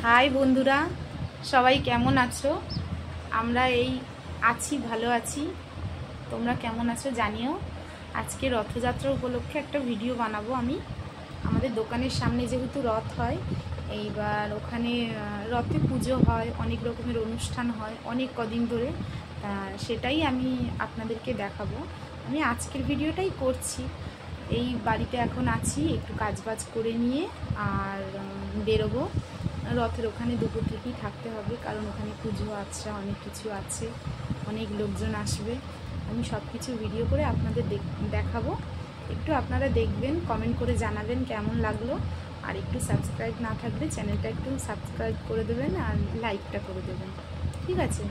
High বন্ধুরা, সবাই কেমন আছো? আমরা আছি, ভালো আছি। তোমরা কেমন আছো জানিও। আজকে রথযাত্রা উপলক্ষে একটা ভিডিও বানাবো আমি। আমাদের দোকানের সামনে যেহেতু রথ হয়, এইবার ওখানে রথে পুজো হয়, অনেক রকমের অনুষ্ঠান হয় অনেক কদিন ধরে। সেটাই আমি আপনাদেরকে দেখাবো। আমি আজকের ভিডিওটাই করছি। এই বাড়িতে এখন আছি, একটু কাজবাজ করে নিয়ে আর বেরোবো। রথের ওখানে দুপুর থেকেই থাকতে হবে, কারণ ওখানে পুজো আছে, অনেক কিছু আছে, অনেক লোকজন আসবে। আমি সব কিছু ভিডিও করে আপনাদের দেখাবো। একটু আপনারা দেখবেন, কমেন্ট করে জানাবেন কেমন লাগলো। আর একটু সাবস্ক্রাইব না থাকলে চ্যানেলটা একটু সাবস্ক্রাইব করে দেবেন আর লাইকটা করে দেবেন, ঠিক আছে?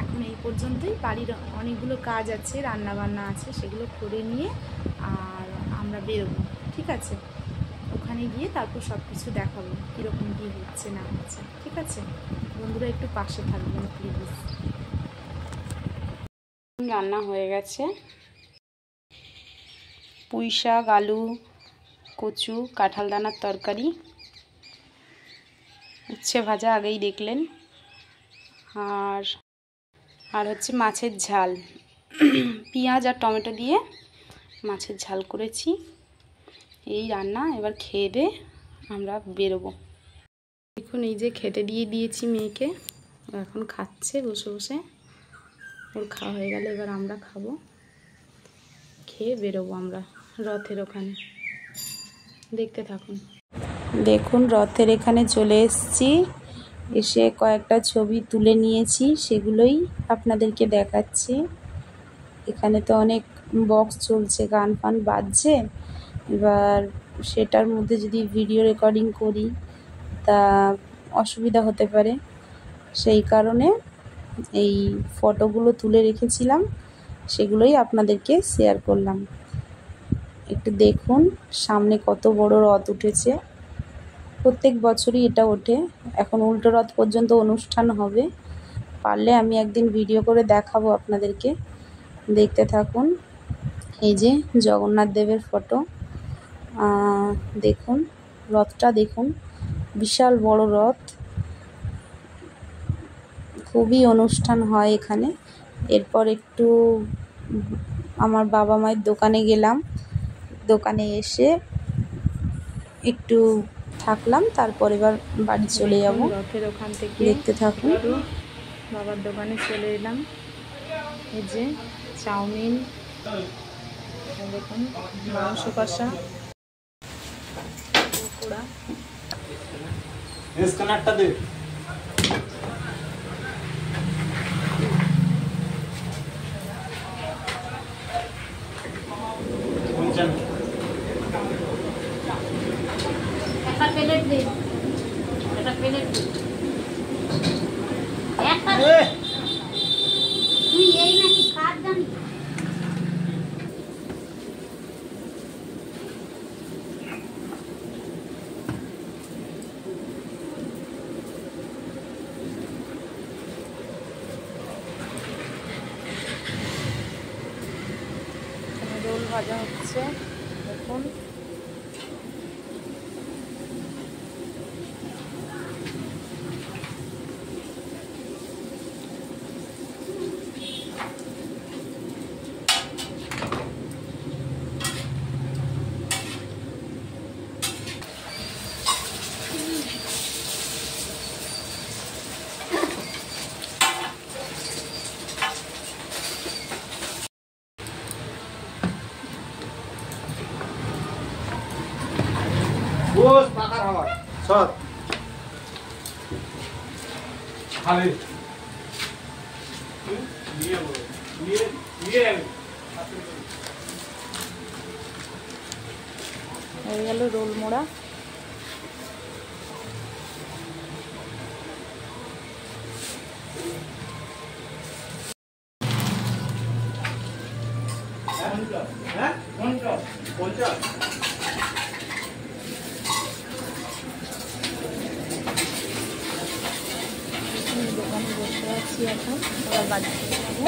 এখন এই পর্যন্তই। বাড়ির অনেকগুলো কাজ আছে, রান্না বান্না আছে, সেগুলো করে নিয়ে আর আমরা বেরোবো, ঠিক আছে? ওখানে গিয়ে তারপর সব কিছু দেখাবো, কীরকম কী হচ্ছে না হচ্ছে, ঠিক আছে? বন্ধুরা একটু পাশে থাকবেন প্লিজ। রান্না হয়ে গেছে। পুঁই শাক, আলু, কচু, কাঁঠাল দানার তরকারি, উচ্ছে ভাজা আগেই দেখলেন, আর হচ্ছে মাছের ঝাল, পেঁয়াজ আর টমেটো দিয়ে মাছের ঝাল করেছি। এই রান্না। এবার খেয়ে দিয়ে আমরা বেরোবো। দেখুন, এই যে খেতে দিয়ে দিয়েছি মেয়েকে, ও এখন খাচ্ছে বসে বসে। ওর খাওয়া হয়ে গেলে এবার আমরা খাবো, খেয়ে বেরোবো আমরা রথের ওখানে। দেখতে থাকুন। দেখুন, রথের এখানে চলে এসেছি, এসে কয়েকটা ছবি তুলে নিয়েছি, সেগুলোই আপনাদেরকে দেখাচ্ছি। এখানে তো অনেক বক্স চলছে, গান ফান বাজছে। এবার সেটার মধ্যে যদি ভিডিও রেকর্ডিং করি তা অসুবিধা হতে পারে, সেই কারণে এই ফটোগুলো তুলে রেখেছিলাম, সেগুলোই আপনাদেরকে শেয়ার করলাম। একটু দেখুন সামনে কত বড় রথ উঠেছে। প্রত্যেক বছরই এটা ওঠে। এখন উল্টো রথ পর্যন্ত অনুষ্ঠান হবে। পারলে আমি একদিন ভিডিও করে দেখাবো আপনাদেরকে, দেখতে থাকুন। এই যে জগন্নাথ দেবের ফটো, দেখুন রথটা, দেখুন বিশাল বড় রথ। খুবই অনুষ্ঠান হয় এখানে। এরপর একটু আমার বাবা মায়ের দোকানে গেলাম, দোকানে এসে একটু থাকলাম, তারপর এবার বাড়ি চলে যাব। রথের ওখান থেকে দেখতে থাকুন। বাবার দোকানে চলে এলাম। এই যে চাউমিন, দেখুন মাংস কষা, পকোড়া। রোল ভাজা হচ্ছে, দেখুন। বস পাকার হওয়া সব খালি নিয়ে নিয়ে নিয়ে হয়ে গেল রোল মোড়া। হ্যাঁ 50 দোকানে বসে আছি এখন, এবার বাড়ি চলে যাবো।